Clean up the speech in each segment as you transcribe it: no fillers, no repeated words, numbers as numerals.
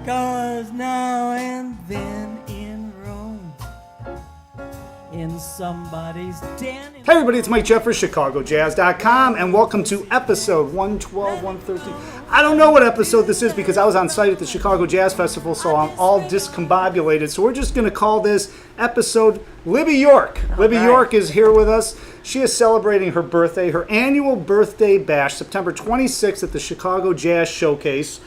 'cause now and then in Rome, in somebody's den. Hey everybody, it's Mike Jeffers, ChicagoJazz.com, and welcome to episode 112, 113. I don't know what episode this is because I was on site at the Chicago Jazz Festival, so I'm all discombobulated. So we're just going to call this episode Libby York. Libby York is here with us. She is celebrating her birthday, her annual birthday bash, September 26th at the Chicago Jazz Showcase.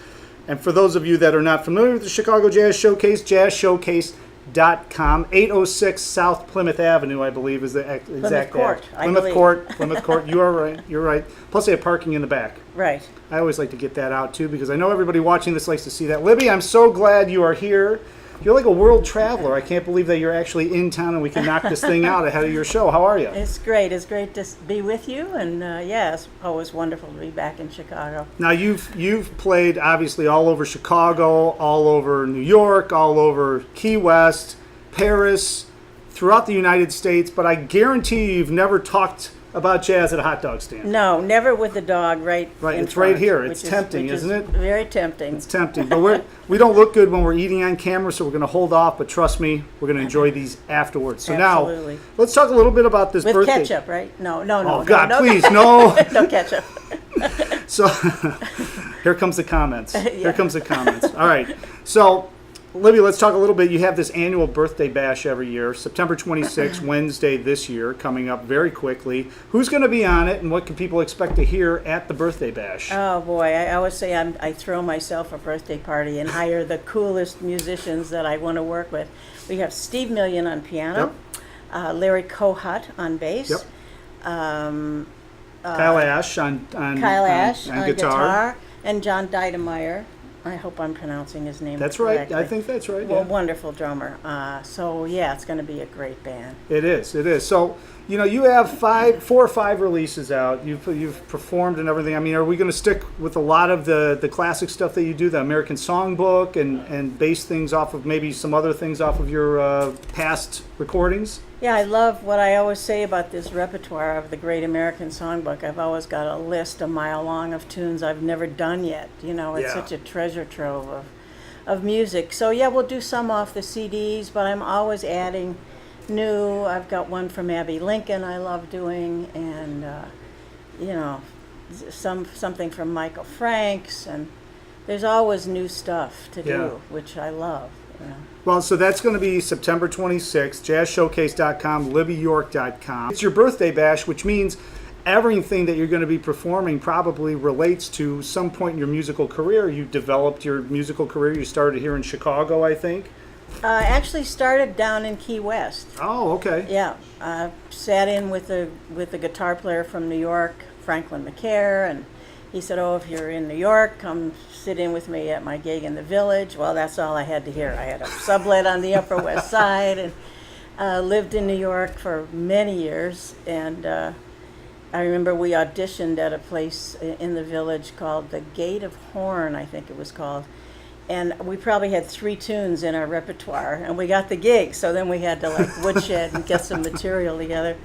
And for those of you that are not familiar with the Chicago Jazz Showcase, jazzshowcase.com, 806 South Plymouth Avenue, I believe, is the exact Court, Plymouth Court. You are right. You're right. Plus, they have parking in the back. Right. I always like to get that out, too, because I know everybody watching this likes to see that. Libby, I'm so glad you are here. You're like a world traveler. I can't believe that you're actually in town and we can knock this thing out ahead of your show. How are you? It's great. It's great to be with you, and it's always wonderful to be back in Chicago. Now, you've played, obviously, all over Chicago, all over New York, all over Key West, Paris, throughout the United States, but I guarantee you've never talked about jazz at a hot dog stand. No, never with the dog right in it's front, right here. It's tempting, isn't it? Very tempting. It's tempting. But we don't look good when we're eating on camera, so we're going to hold off. But trust me, we're going to enjoy these afterwards. So Absolutely. Now, let's talk a little bit about this with birthday. ketchup, right? No. Oh, God, no, please, no. No ketchup. So here comes the comments. Here comes the comments. All right. So, Libby, let's talk a little bit. You have this annual birthday bash every year, September 26th, Wednesday this year, coming up very quickly. Who's going to be on it, and what can people expect to hear at the birthday bash? Oh, boy. I always say I throw myself a birthday party and hire the coolest musicians that I want to work with. We have Steve Million on piano, Larry Kohut on bass, Kyle Ash on guitar, and John Deidemeyer. I hope I'm pronouncing his name That's correctly. right. I think that's right. Well, wonderful drummer. It's going to be a great band. It is. So, you have 4 or 5 releases out. You've performed and everything. I mean, are we going to stick with a lot of the classic stuff that you do, the American Songbook, and base things off of maybe some other things off of your past recordings? Yeah, I love what I always say about this repertoire of the Great American Songbook. I've always got a list a mile long of tunes I've never done yet. It's such a treasure trove of music. So, we'll do some off the CDs, but I'm always adding new. I've got one from Abbey Lincoln I love doing, and, something from Michael Franks, and there's always new stuff to do, which I love. Well, so that's going to be September 26th, jazzshowcase.com, libbyyork.com. It's your birthday bash, which means everything that you're going to be performing probably relates to some point in your musical career. You developed your musical career. You started here in Chicago, I think. Actually started down in Key West. Oh, okay. Yeah, sat in with a guitar player from New York, Franklin McCare, and he said, if you're in New York, come sit in with me at my gig in the Village. Well, that's all I had to hear. I had a sublet on the Upper West Side and lived in New York for many years. And I remember we auditioned at a place in the Village called the Gate of Horn, I think it was called. And we probably had 3 tunes in our repertoire, and we got the gig. So then we had to woodshed and get some material together.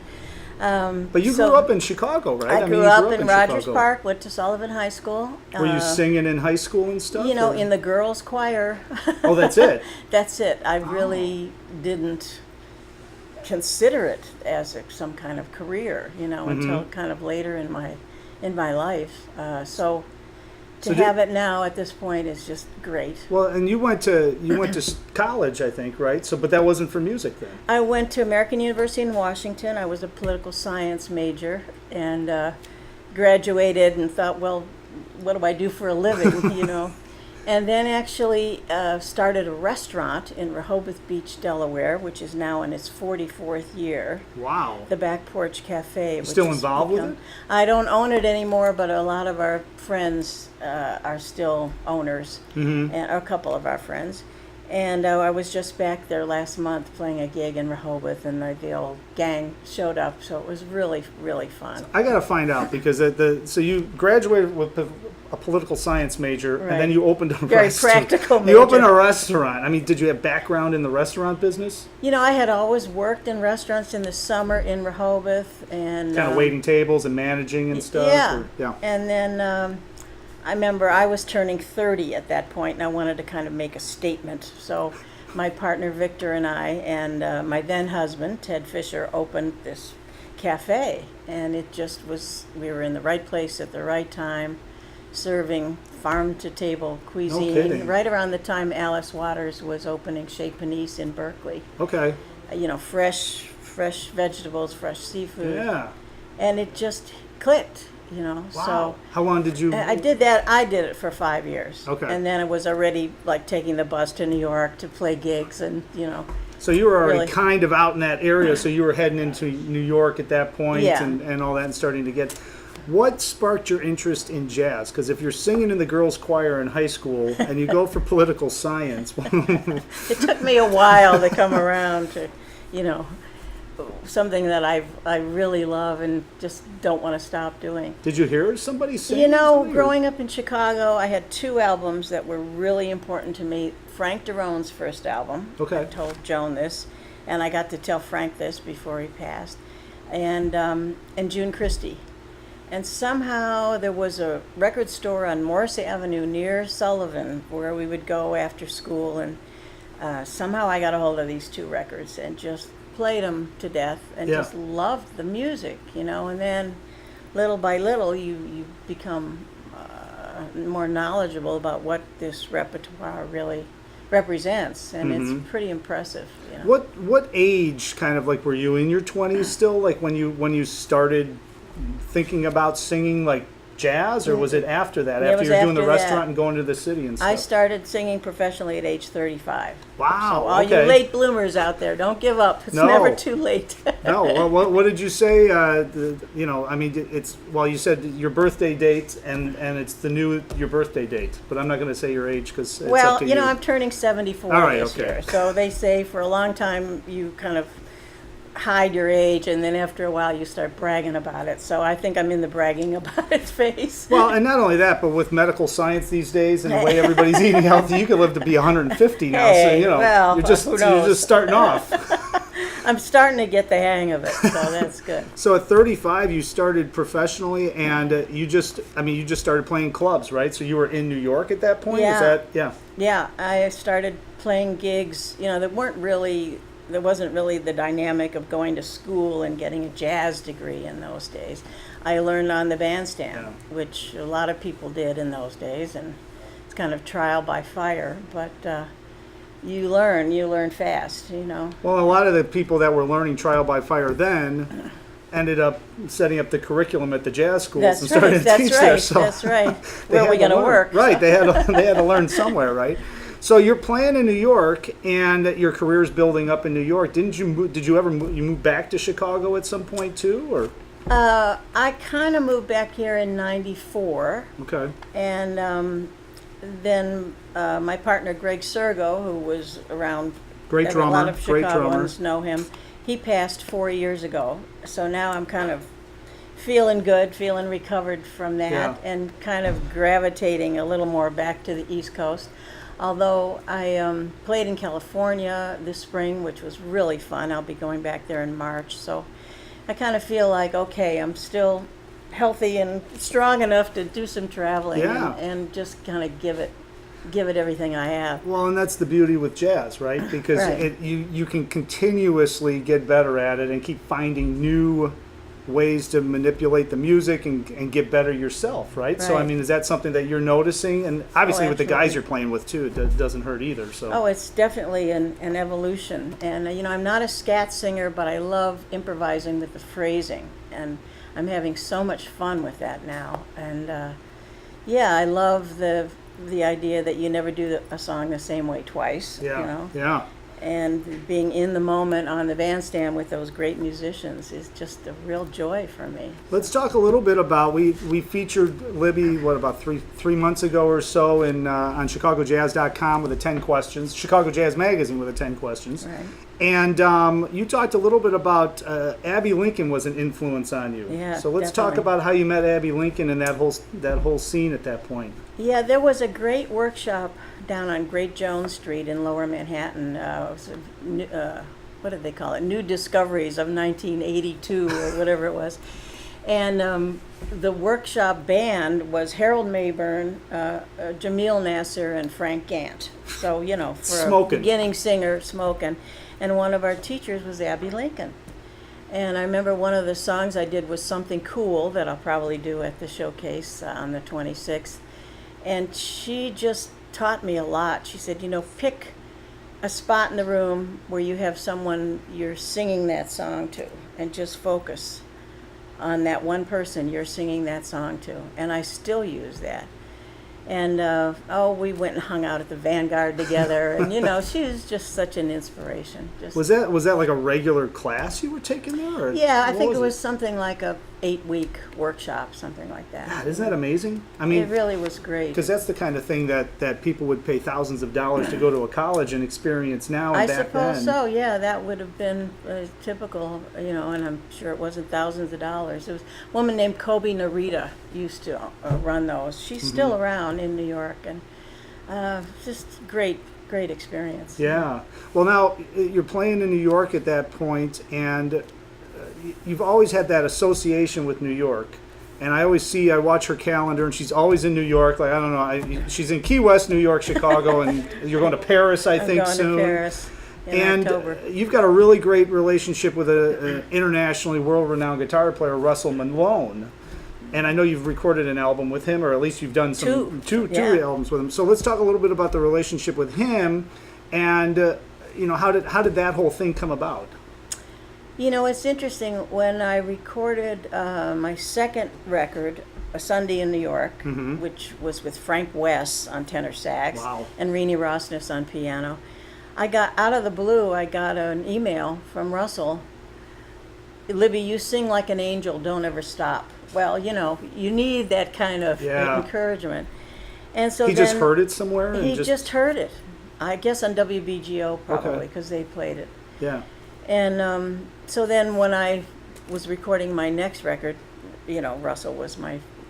But you grew up in Chicago, right? I grew up in Rogers Park, went to Sullivan High School. Were you singing in high school and stuff? In the girls' choir. Oh, that's it? That's it. I really didn't consider it as some kind of career, until kind of later in my life. To have it now at this point is just great. Well, and you went to college, I think, right? But that wasn't for music then. I went to American University in Washington. I was a political science major, and graduated and thought, well, what do I do for a living, And then actually started a restaurant in Rehoboth Beach, Delaware, which is now in its 44th year. Wow. The Back Porch Cafe. You still involved with it? I don't own it anymore, but a lot of our friends are still owners, and a couple of our friends. And I was just back there last month playing a gig in Rehoboth, and the old gang showed up, so it was really, really fun. I got to find out, because so you graduated with a political science major, right. And then you opened a Very restaurant. Practical major. You opened a restaurant. I mean, did you have background in the restaurant business? I had always worked in restaurants in the summer in Rehoboth, and kind of waiting tables and managing and stuff? Yeah. Yeah. And then I remember I was turning 30 at that point, and I wanted to kind of make a statement. So my partner Victor and I and my then husband, Ted Fisher, opened this cafe. And it just was, we were in the right place at the right time, serving farm-to-table cuisine. kidding. Right around the time Alice Waters was opening Chez Panisse in Berkeley. Okay. You know, fresh vegetables, fresh seafood. Yeah. And it just clicked, you know. Wow. So How long did you? I did that. I did it for 5 years. Okay. And then I was already like taking the bus to New York to play gigs, and you know. So you were already Really. kind of out in that area. So you were heading into New York at that point, Yeah. and all that, and starting to get. What sparked your interest in jazz? Because if you're singing in the girls' choir in high school and you go for political science, It took me a while to come around to, you know, something that I really love and just don't want to stop doing. did you hear somebody sing? You know, something, or- growing up in Chicago, I had 2 albums that were really important to me. Frank Darone's first album. Okay. I told Joan this, and I got to tell Frank this before he passed, and June Christie. And somehow there was a record store on Morris Avenue near Sullivan where we would go after school, and somehow I got a hold of these 2 records and just played them to death and Yeah. just loved the music, you know. And then little by little you become more knowledgeable about what this repertoire really represents, and it's pretty impressive, you know. What age kind of like were you in your 20s still? Like when you started thinking about singing like jazz, or was it after that? It After was you were doing the after that. restaurant and going to the city and stuff? I started singing professionally at age 35. Wow, So all okay. you late bloomers out there, don't give up. It's No. never too late. No, well, what did you say? You know, I mean, it's you said your birthday date, and it's your birthday date, but I'm not going to say your age because it's Well, up to you know, I'm turning 74 All right, this okay. year. So they say for a long time you kind of hide your age, and then after a while you start bragging about it. So I think I'm in the bragging about it phase. Well, and not only that, but with medical science these days and the way everybody's eating healthy, you could live to be 150 now. So Hey, you know, well, you're just who knows? starting off. I'm starting to get the hang of it, so that's good. So at 35, you started professionally, and you just started playing clubs, right? So you were in New York at that point. Yeah. Is that yeah? Yeah, I started playing gigs, you know, there wasn't really the dynamic of going to school and getting a jazz degree in those days. I learned on the bandstand, which a lot of people did in those days, and it's kind of trial by fire, but you learn fast, you know. Well, a lot of the people that were learning trial by fire then ended up setting up the curriculum at the jazz schools That's and started right, to that's teach right, there. So that's right. they Where are we had to going to learn. work? Right, they had to learn somewhere, right? So you're playing in New York, and your career's building up in New York. Did you move back to Chicago at some point too, or? I kind of moved back here in '94. Okay. And then my partner Greg Sergo, who was around, Great a drummer, lot of great drummer. Chicagoans know him. He passed 4 years ago, so now I'm kind of feeling good, feeling recovered from that, Yeah. and kind of gravitating a little more back to the East Coast. Although I played in California this spring, which was really fun. I'll be going back there in March, so I kind of feel like, okay, I'm still healthy and strong enough to do some traveling, Yeah. and just kind of give it everything I have. Well, and that's the beauty with jazz, right? Because Right. you can continuously get better at it and keep finding new ways to manipulate the music and get better yourself, right? So, I Right. mean, is that something that you're noticing? And obviously with the guys absolutely. you're playing with, too, it doesn't hurt either. So. Oh, it's definitely an evolution. And, you know, I'm not a scat singer, but I love improvising with the phrasing. And I'm having so much fun with that now. And, yeah, I love the idea that you never do a song the same way twice, Yeah, you know. yeah. And being in the moment on the bandstand with those great musicians is just a real joy for me. Let's talk a little bit about we featured Libby about three months ago or so on ChicagoJazz.com with the 10 questions, Chicago Jazz Magazine with the 10 questions, Right. and you talked a little bit about Abbey Lincoln was an influence on you. Yeah, So let's talk definitely. about how you met Abbey Lincoln and that whole scene at that point. Yeah, there was a great workshop down on Great Jones Street in Lower Manhattan. It was what did they call it? New Discoveries of 1982 or whatever it was. And the workshop band was Harold Mayburn, Jamil Nasser, and Frank Gant. So, for Smoking. a beginning singer, smoking. And one of our teachers was Abbey Lincoln. And I remember one of the songs I did was Something Cool that I'll probably do at the showcase on the 26th. And she just taught me a lot. She said, pick a spot in the room where you have someone you're singing that song to, and just focus on that one person you're singing that song to. And I still use that. And we went and hung out at the Vanguard together, and she was just such an inspiration. Was that like a regular class you were taking there? Or yeah, I think it was something like a 8-week workshop, something like that. God, isn't that amazing? I mean, it really was great. Because that's the kind of thing that people would pay thousands of dollars to go to a college and experience now. And I back suppose then. so. Yeah, that would have been typical, and I'm sure it wasn't thousands of dollars. It was a woman named Kobe Narita used to run those. She's still around in New York, and just great experience. Yeah. Well, now you're playing in New York at that point, and you've always had that association with New York. And I watch her calendar, and she's always in New York. Like, I don't know, she's in Key West, New York, Chicago, and you're going to Paris, I think, soon. I'm going to Paris in October. You've got a really great relationship with an internationally world-renowned guitar player, Russell Malone. And I know you've recorded an album with him, or at least you've done two albums with him. So let's talk a little bit about the relationship with him, and how did that whole thing come about? It's interesting. When I recorded my second record, A Sunday in New York, which was with Frank West on tenor sax and Renee Rosnes on piano, I got out of the blue. I got an email from Russell. Libby, you sing like an angel. Don't ever stop. Well, you need that kind of encouragement. And so he just heard it somewhere. He just heard it. I guess on WBGO probably, because they played it. Yeah. And so then when I was recording my next record, Russell was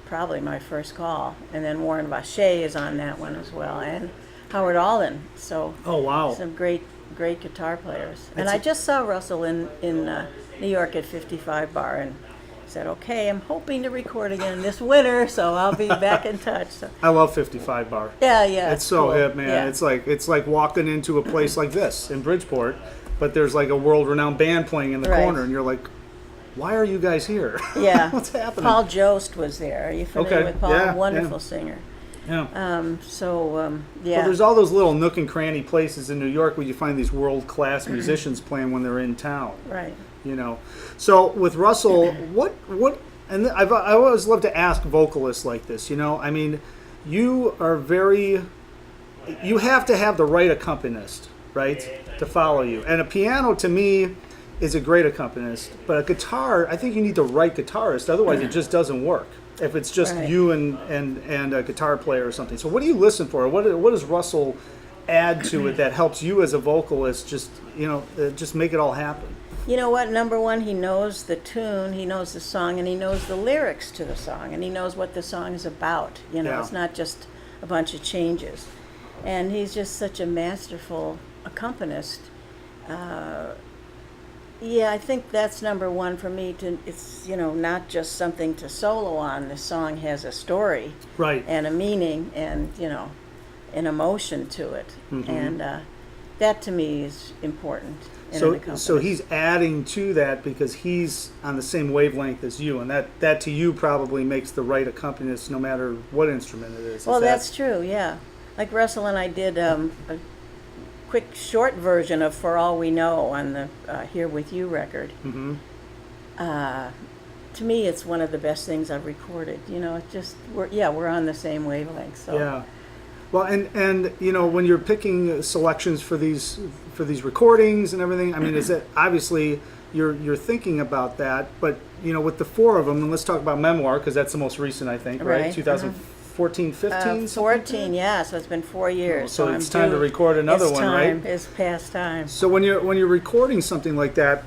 probably my first call. And then Warren Vacher is on that one as well, and Howard Alden. So some great guitar players. And I just saw Russell in New York at 55 Bar, and said, okay, I'm hoping to record again this winter, so I'll be back in touch. So. I love 55 Bar. Yeah. It's so cool. hip, man. Yeah. It's like walking into a place like this in Bridgeport, but there's like a world-renowned band playing in the corner, and you're like, why are you guys here? Yeah. What's happening? Paul Jost was there. Are you familiar with Paul? Yeah, wonderful singer. Yeah. Well, there's all those little nook and cranny places in New York where you find these world-class musicians playing when they're in town. Right. So with Russell, what and I always love to ask vocalists like this. I mean, you have to have the right accompanist, right, to follow you. And a piano to me is a great accompanist, but a guitar, I think you need the right guitarist. Otherwise, it just doesn't work. If it's just you and a guitar player or something. So what do you listen for? What does Russell add to it that helps you as a vocalist just make it all happen? You know what? Number one, he knows the tune, he knows the song, and he knows the lyrics to the song, and he knows what the song is about. It's not just a bunch of changes. And he's just such a masterful accompanist. I think that's number one for me. It's not just something to solo on. The song has a story, right, and a meaning, and an emotion to it, and that to me is important. So he's adding to that because he's on the same wavelength as you, and that to you probably makes the right accompanist no matter what instrument it is. Well, that's true. Yeah, like Russell and I did a quick short version of For All We Know on the Here With You record. To me, it's one of the best things I've recorded. We're on the same wavelength. So. Yeah. Well, and when you're picking selections for these recordings and everything, I mean, is it obviously you're thinking about that, but with the four of them, and let's talk about Memoir because that's the most recent, I think, right? 2014, 15, 14, yeah. So it's been 4 years. So it's time to record another one, right? It's past time. So when you're recording something like that,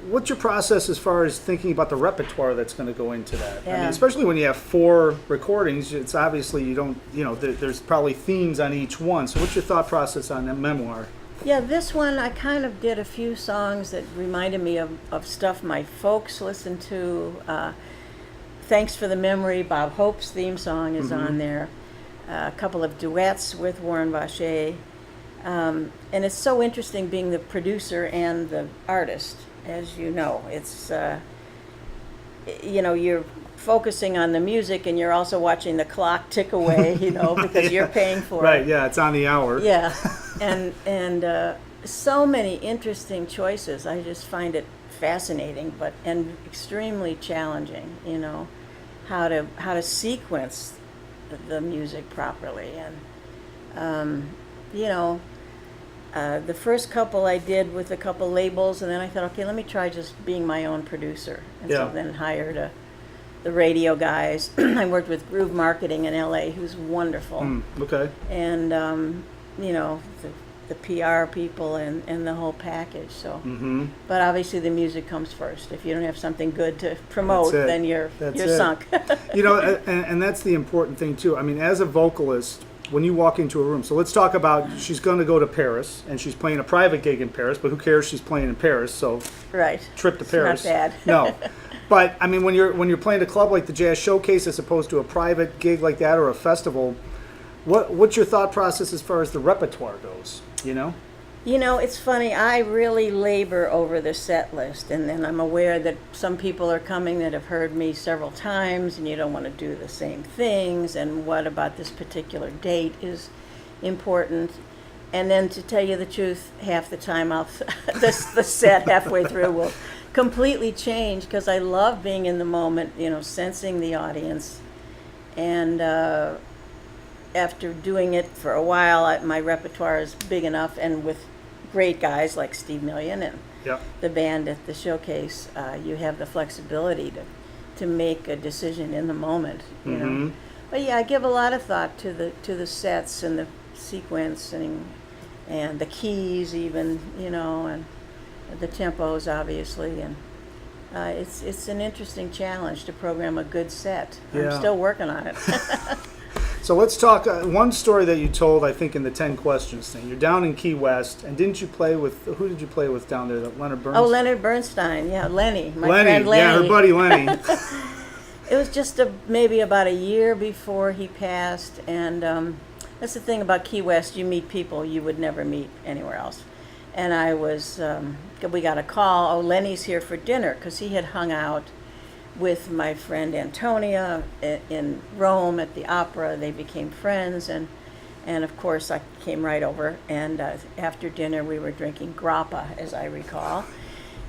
what's your process as far as thinking about the repertoire that's going to go into that? Yeah. I mean, especially when you have 4 recordings, it's obviously you don't, there's probably themes on each one. So what's your thought process on that Memoir? Yeah, this one I kind of did a few songs that reminded me of stuff my folks listened to. Thanks for the Memory, Bob Hope's theme song is on there. A couple of duets with Warren Vacher. And it's so interesting being the producer and the artist, as you know. It's, you're focusing on the music and you're also watching the clock tick away, because you're paying for it. Right, yeah, it's on the hour. Yeah, and so many interesting choices. I just find it fascinating, and extremely challenging. How to sequence the music properly, and the first couple I did with a couple labels, and then I thought, okay, let me try just being my own producer, and so then hired the radio guys. I worked with Groove Marketing in LA, who's wonderful. Okay. And the PR people and the whole package. So, but obviously the music comes first. If you don't have something good to promote, then you're sunk. And that's the important thing too. I mean, as a vocalist, when you walk into a room, so let's talk about, she's going to go to Paris, and she's playing a private gig in Paris, but who cares? She's playing in Paris, so trip to Paris. Not bad. No. But I mean, when you're playing a club like the Jazz Showcase as opposed to a private gig like that or a festival, what's your thought process as far as the repertoire goes? It's funny. I really labor over the set list, and then I'm aware that some people are coming that have heard me several times, and you don't want to do the same things. And what about this particular date is important? And then, to tell you the truth, half the time the set halfway through will completely change, because I love being in the moment, sensing the audience. And after doing it for a while, my repertoire is big enough, and with great guys like Steve Million and the band at the showcase, you have the flexibility to make a decision in the moment, But yeah, I give a lot of thought to the sets and the sequencing and the keys even, and the tempos obviously, and it's an interesting challenge to program a good set. I'm still working on it. So let's talk one story that you told, I think, in the 10 questions thing. You're down in Key West, and who did you play with down there? Leonard Bernstein? Oh, Leonard Bernstein, Lenny, my friend Lenny. Yeah, her buddy Lenny. It was just maybe about a year before he passed, and that's the thing about Key West, you meet people you would never meet anywhere else. And we got a call, Lenny's here for dinner, because he had hung out with my friend Antonia in Rome at the opera. They became friends, and of course I came right over, and after dinner we were drinking grappa, as I recall.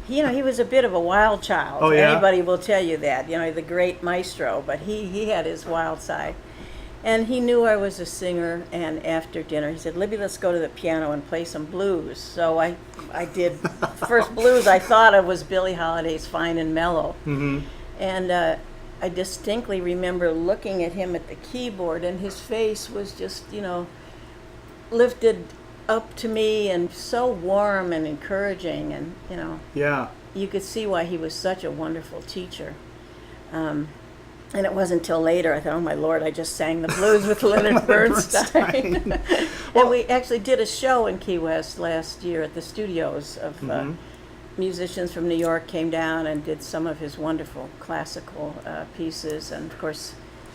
He was a bit of a wild child. Oh, yeah? Anybody will tell you that, the great maestro, but he had his wild side. And he knew I was a singer, and after dinner he said, Libby, let's go to the piano and play some blues. So I did. The first blues I thought of was Billie Holiday's Fine and Mellow. And I distinctly remember looking at him at the keyboard, and his face was just, lifted up to me and so warm and encouraging, and, you could see why he was such a wonderful teacher. And it wasn't until later I thought, oh my Lord, I just sang the blues with Leonard Bernstein. And we actually did a show in Key West last year at the studios of musicians from New York came down and did some of his wonderful classical pieces, and of course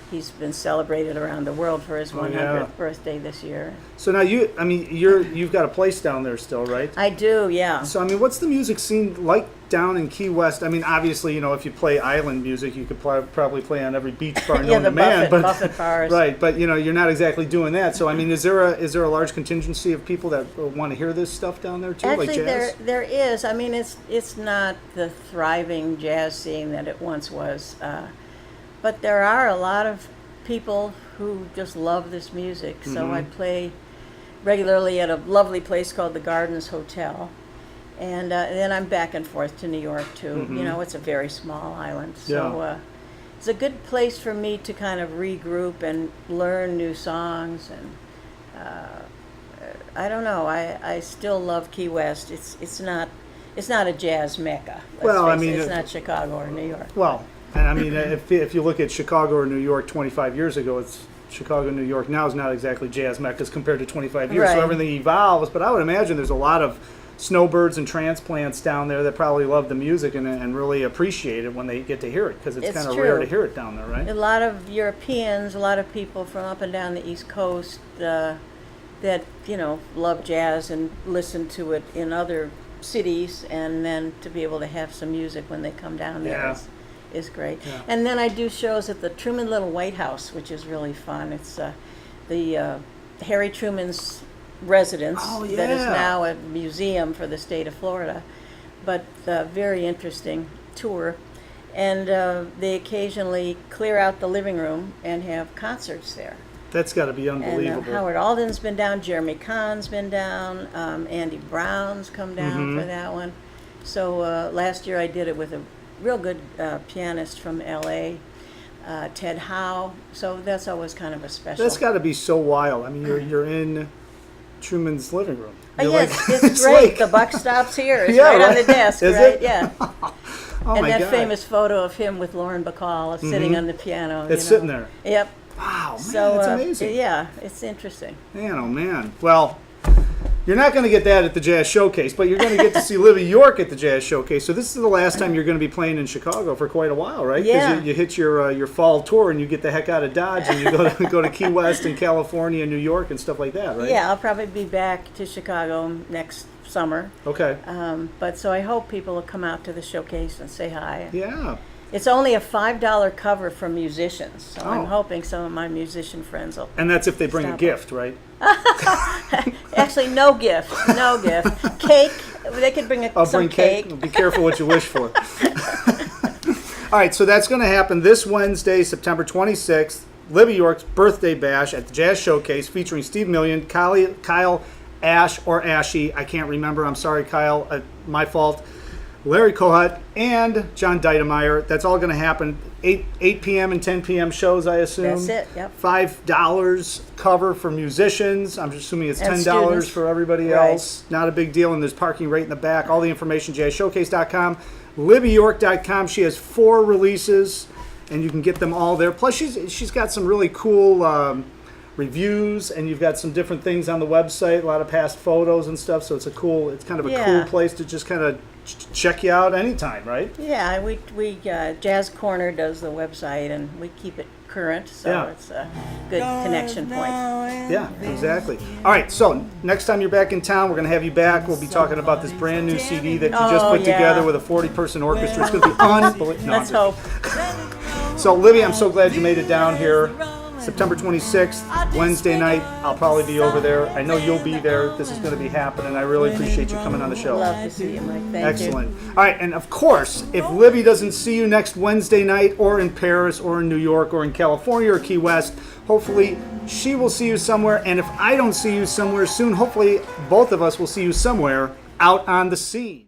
he's been celebrated around the world for his 100th birthday this year. So now you've got a place down there still, right? I do, yeah. So what's the music scene like down in Key West? Obviously, if you play island music, you could probably play on every beach bar known to man. Buffet bars. Right, but you're not exactly doing that. So is there a large contingency of people that want to hear this stuff down there too, Actually, like jazz? there is. It's not the thriving jazz scene that it once was. But there are a lot of people who just love this music. So I play regularly at a lovely place called the Gardens Hotel. And then I'm back and forth to New York, too. It's a very small island. So it's a good place for me to kind of regroup and learn new songs. And I don't know. I still love Key West. It's not a jazz mecca. It's not Chicago or New York. Well, and if you look at Chicago or New York 25 years ago, it's Chicago, New York now is not exactly jazz meccas compared to 25 years, so Right. everything evolves. But I would imagine there's a lot of snowbirds and transplants down there that probably love the music and really appreciate it when they get to hear it, because it's It's kind of true. rare to hear it down there, right? A lot of Europeans, a lot of people from up and down the East Coast that, you know, love jazz and listen to it in other cities, and then to be able to have some music when they come down there Yeah. is great. Yeah. And then I do shows at the Truman Little White House, which is really fun. It's the Harry Truman's residence Oh, that is yeah. now a museum for the state of Florida, but very interesting tour. And they occasionally clear out the living room and have concerts there. That's got to be And unbelievable. Howard Alden's been down, Jeremy Kahn's been down, Andy Brown's come down for that one. So last year I did it with a real good pianist from L.A., Ted Howe. So that's always kind of a special. That's got to be so wild. I mean, you're in Truman's living room. You're yes, like- it's great. like- The buck stops here. It's Yeah, right on right. the desk, Is right? it? Yeah. oh And my that God. famous photo of him with Lauren Bacall sitting on the piano. It's you know. sitting there. Yep. Wow, man, So that's amazing. yeah, it's interesting. Man, oh man. Well, you're not going to get that at the Jazz Showcase, but you're going to get to see Libby York at the Jazz Showcase. So this is the last time you're going to be playing in Chicago for quite a while, right? Yeah. Because you hit your fall tour and you get the heck out of Dodge and you go to Key West and California and New York and stuff like that, right? Yeah, I'll probably be back to Chicago next summer. Okay. But so I hope people will come out to the showcase and say hi. Yeah. It's only a $5 cover from musicians, so Oh. I'm hoping some of my musician friends will. And that's if they bring a Stop gift, right? Actually, no gift, no gift. Cake, they could bring I'll some bring cake. Be careful what you wish for. All right, so that's going to happen this Wednesday, September 26th. Libby York's birthday bash at the Jazz Showcase featuring Steve Million, Kyle Ash or Ashy. I can't remember. I'm sorry, Kyle. My fault. Larry Kohut and John Dietemeyer. That's all going to happen 8 p.m. and 10 p.m. shows, I assume. That's it, yep. $5 cover for musicians. I'm assuming it's And $10 students. for everybody Right. else. Not a big deal, and there's parking right in the back. All the information, jazzshowcase.com, LibbyYork.com. She has 4 releases, and you can get them all there. Plus, she's got some really cool reviews, and you've got some different things on the website, a lot of past photos and stuff, so it's kind of a Yeah. cool place to just kind of check you out anytime, right? Yeah, we Jazz Corner does the website, and we keep it current, so Yeah. it's a good connection point. Yeah, exactly. All right, so next time you're back in town, we're going to have you back. We'll be talking about this brand new CD that you just Oh, put yeah. together with a 40-person orchestra. It's going to be unbelievable. No, I'm Let's just- hope. So, Libby, I'm so glad you made it down here. September 26th, Wednesday night. I'll probably be over there. I know you'll be there. This is going to be happening. I really appreciate you coming on the show. Love to see you, Mike. Thank Excellent. All right, and of course, if Libby doesn't see you next Wednesday night or in Paris or in New York or in California or Key West, hopefully she will see you somewhere. And if I don't see you somewhere soon, hopefully both of us will see you somewhere out on the scene.